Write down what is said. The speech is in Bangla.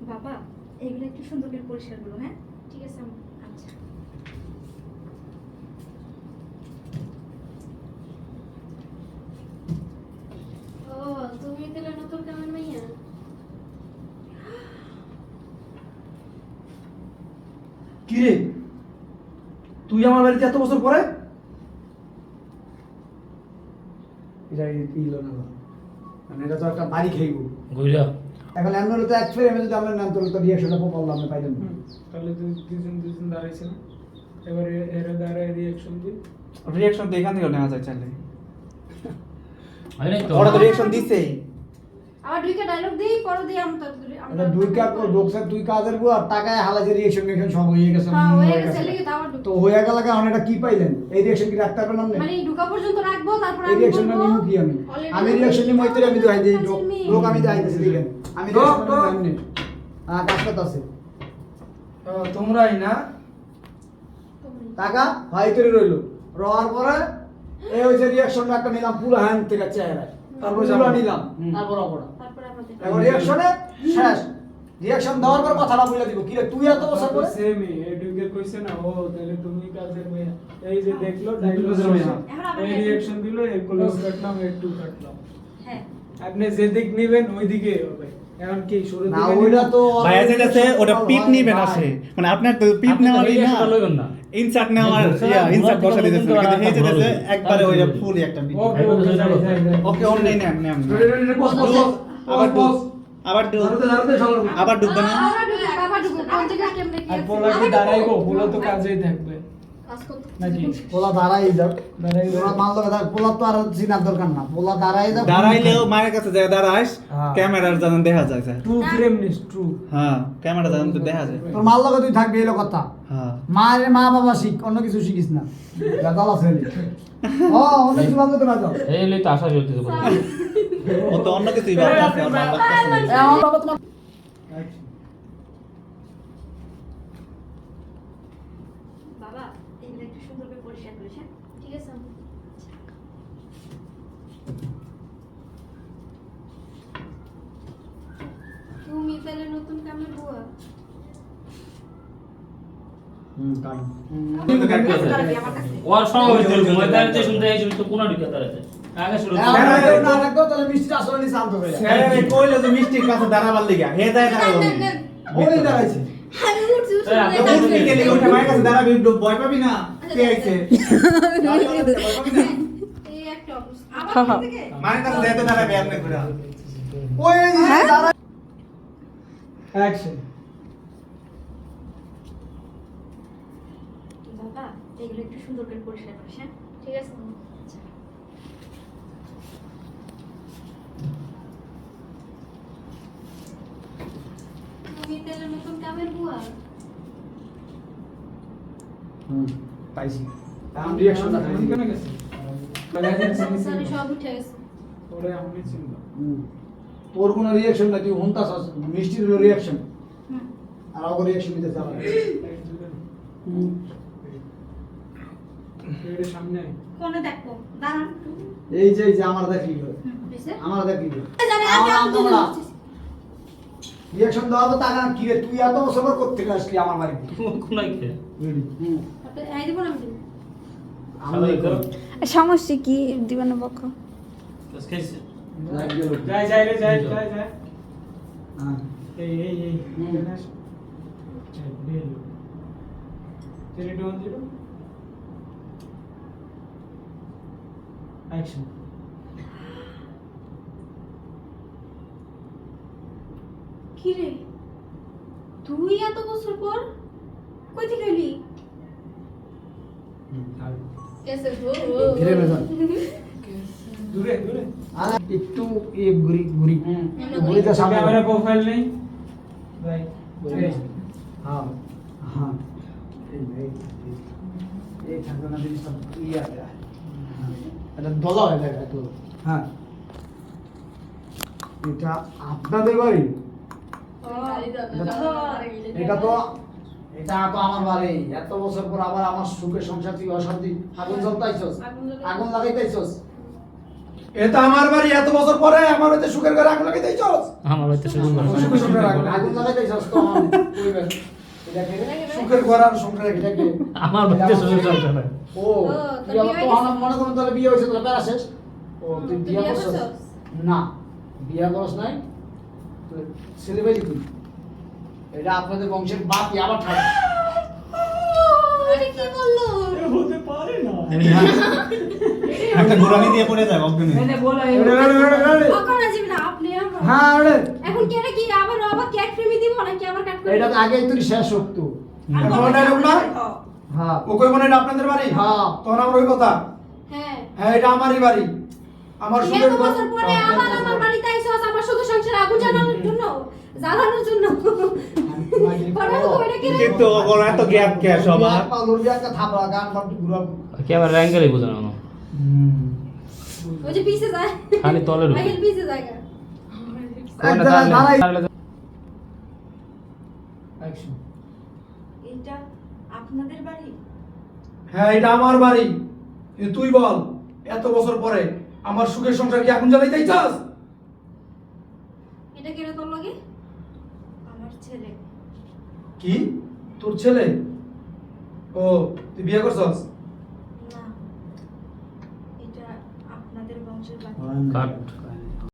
বাবা এগুলো একটু সুন্দর করে পরিষ্কার করো, হ্যাঁ? ঠিক আছে আম্মু। আচ্ছা। ও তুমি তাহলে নতুন কামের মাইয়া? কি রে, তুই আমার বাড়িতে এত বছর পরে? এটা ইল না, মানে এটা তো একটা বাড়ি খাইব ঘুরা এখন এমন হলে তো এক ফ্রেমে যদি আমরা নাম তোর তো রিয়াকশনটা পাবো আমি পাইলাম না। তাহলে দুজন দাঁড়াইছে না, এবারে এরা দাঁড়ায় রিয়াকশন দিই। রিঅ্যাকশন তো এখান থেকে নেওয়া যায় চাইলে। আরে তো ওরা তো রিঅ্যাকশন দিছেই। আবার দুইটা ডায়লগ দিই পরে দিই এটা দুই কাপ ঢোকছে তুই কাজের বুয়া টাকায় হালাজে রিয়াকশন মেশন সব হয়ে গেছে হ্যাঁ হয়ে গেছে লেগে তো আবার তো হয়ে গেল কারণ এটা কি পাইলেন এই রিয়াকশন কি রাখতে পারবেন না মানে ঢুকা পর্যন্ত রাখবো তারপর এই আমি রিয়াকশন বলবো নিমু কি আমি already আমি রিয়াকশন নিমু হইতে আমি তো আইছি আমি- লোক আমি যাইতেছি দেখেন আমি লোক, রিয়াকশন লোক। নিমু কাজ করতে আছে তোমরাই না? টাকা ভাই তৈরি রইলো রওয়ার পরে এই হইছে রিয়াকশনটা একটা নিলাম পুরো হ্যান্ড থেকে চেহারা তারপর যাবো। পুরো নিলাম হুম। তারপর অপরা তারপর আমাদের এখন রিয়াকশনে শেষ রিয়াকশন দেওয়ার পর কথাটা বলে দিব কি রে তুই এত বছর পরে সেমই এডুকে কইছে না, ও তাহলে তুমি কাজের মেয়ে, এই যে দেখলো ডায়লগ কাজের মেয়ে। এখন আবার এই রিয়াকশন দিলো, এই ক্লোজ কাটলাম, একটু কাটলাম। হ্যাঁ। আপনি যে দিক নিবেন ওই দিকে হবে। এখন কি শুরু না থেকে ওইটা তো ভাইয়া যেটাছে ওটা পিপ নিবে না সে, মানে আপনার তো পিপ নেওয়ারই না, লইবেন না ইনসার্ট নেওয়ার ইনসার্ট বসা দিতেছে কিন্তু এই যেটাছে একবারে ওই ফুলই একটা পিপ। ওকে ওকে যাই যাই যাই। ওকে অন নেই নেন নেন আবার আবার আবার আবার ডুববে না। আবার ঢুকো, আবার ঢুকো, কোন জায়গায় কেমনে কি আর আছে? পোলা কি দাঁড়াইবো? পোলা তো কাজেই থাকবে কাজ করতে নাকি? পোলা দাঁড়াই যাও দাঁড়াই যাও। পোলা মাল লাগা পোলা তো আর চিনার দরকার না পোলা দাঁড়াই যাও দাঁড়াইলেও মায়ের কাছে যায় দাঁড়াইস, হ্যাঁ। ক্যামেরার যেন দেখা যায় স্যার। টু ফ্রেম নিস টু। হ্যাঁ ক্যামেরা যেন তো দেখা যায়। তোর মাল লাগা তুই থাকবি এলো কথা হ্যাঁ মায়ের মা বাবা শিখ অন্য কিছু শিখিস না গাদাল আছে ও অন্য কিছু ভাবতে না যাও এই লই তো আশা চলতেছে বলে ও তো অন্য কিছুই ভাবতেছে, ওর ভালো লাগতেছে না। আমার বাবা তোমার বাবা এগুলো একটু সুন্দর করে পরিষ্কার করিস, হ্যাঁ? ঠিক আছে আম্মু। তুমি তাহলে নতুন কামের বুয়া? কাম কিন্তু কাটতে কাজ আছে। করাবি আমার কাছে। ওর সঙ্গে হইতে ঘুমাই তারতে শুনতে এই শুনতে কোন ঢুকে তারাতে আগে শুরু না রাখো তাহলে মিষ্টি আসলে নি শান্ত হয়ে স্যার এই কইলে তো মিষ্টির কাছে দাঁড়াবার লাগা হে যায় দাঁড়াবো নেন, নেন, বলি দাঁড়াইছে আমি উঠছি উঠছি এই, উঠছি, আপনি উঠছি। উঠে গেলে উঠে মায়ের কাছে দাঁড়াবি, ভয় পাবি না কে আইছে ভয় পাবি না? এই একটা অবস্থা। আমার থেকে মায়ের কাছে যাইতে দাঁড়াবি আপনি ঘুরা। ওই যে দাঁড়াই অ্যাকশন। বাবা এগুলো একটু সুন্দর করে পরিষ্কার করিস, হ্যাঁ? ঠিক আছে আম্মু। তুমি তাহলে নতুন কামের বুয়া? পাইছি কাম রিঅ্যাকশন না আমি কেন গেছি? সরি সব উঠে গেছে। ওরে আমি চিনলাম। তোর কোনো রিঅ্যাকশন না তুই হুনতাস মিষ্টির হলো রিঅ্যাকশন হুম। আর ওর রিঅ্যাকশন দিতে চাও এর সামনে কোনে দেখবো দাঁড়ান। এই যে আমার দেখলি হইছে? আমার দেখলি জানি আমি আমার আব্দুল তোমরা রিঅ্যাকশন দেওয়া তো টাকা কি রে তুই এত বছর পর করতে আসলি আমার বাড়িতে কোনাই খে আপনি আই দিব না আমি দিব। সাদা করো সমস্যা কি দিবেন পক্ষ বাস খাইছে যাই যাই রে যাই যাই যাই। হ্যাঁ এই এই এই হুম। এখানে আস। এই, বেল। 3 2 1 0 অ্যাকশন। কি রে তুই এত বছর পর কই থেকে এলি? কেসে গো ধীরে বেজান দূরে দূরে। আর একটু ঘুরি ঘুরি ঘুরিতে সামনে ক্যামেরা প্রোফাইল নেই ভাই। এই হ্যাঁ হ্যাঁ এই ঠান্ডা জিনিসটা ইয়া এটা দলা হয়ে যায় একটু হ্যাঁ এটা আপনাদের বাড়ি এটা তো আমার বাড়ি এত বছর পর আবার আমার সুখের সংসার তুই অশান্তি আগুন জ্বলতাইছস আগুন লাগাইতাইছস এটা আমার বাড়ি, এত বছর পরে আমার বাড়িতে সুখের ঘরে আগুন লাগাই দিয়েছস। আমার বাড়িতে শুরু করো সুখের ঘরে আগুন লাগাই দিয়েছস তো কইবেন এটা কে সুখের ঘর আর সংসার এটা কে আমার বাড়িতে শুরু করো ও তোর তুই বিয়ে তো হয়ে মনে করুন তাহলে বিয়ে হয়েছে তোর প্যারা শেষ ও তুই তুই বিয়ে বিয়ে করছস করছস? না বিয়ে করছ নাই তুই ছেলে পেলি তুই এটা আপনাদের বংশের বাপই আবার ঠাক আরে কি বললো হতে পারে না একটা গোড়ানি দিয়ে পড়ে যায় অজ্ঞানী এনে বলা এখন আসবে না আপনি আমার হ্যাঁ ওরে এখন কেন কি আবার ক্যাট ফ্রেমে দিব নাকি আবার কাট করে এটা তো আগেই তুই শেষ হোক তো এখন ওটা এরকম না হ্যাঁ ও কই মানে এটা আপনাদের বাড়ি হ্যাঁ। তখন আমার ওই কথা হ্যাঁ হ্যাঁ এটা আমারই বাড়ি আমার এত সুখের ঘর বছর পরে আবার আমার বাড়িতে আইছস আমার সুখ সংসার আগুন জ্বালানোর জন্য জ্বালানোর জন্য পরে তো ওইটা কি রে? কিন্তু ওর এত গ্যাপ কে সবার পালুর বিয়া কা থাপড়া গান বাপ গুড়া ক্যামেরা অ্যাঙ্গেলই বোঝানো না ওই যে পিছে যায় খালি তলে ঢুকে। আইল পিছে যায় গা। অ্যাকশন এটা আপনাদের বাড়ি? হ্যাঁ এটা আমার বাড়ি কিন্তু তুই বল এত বছর পরে আমার সুখের সংসার কি আগুন জ্বালাইতে চাস? এটা কেন তোর লাগে আমার ছেলে। কি তোর ছেলে? ও তুই বিয়ে করছস? না, এটা আপনাদের বংশের বাড়ি। কাট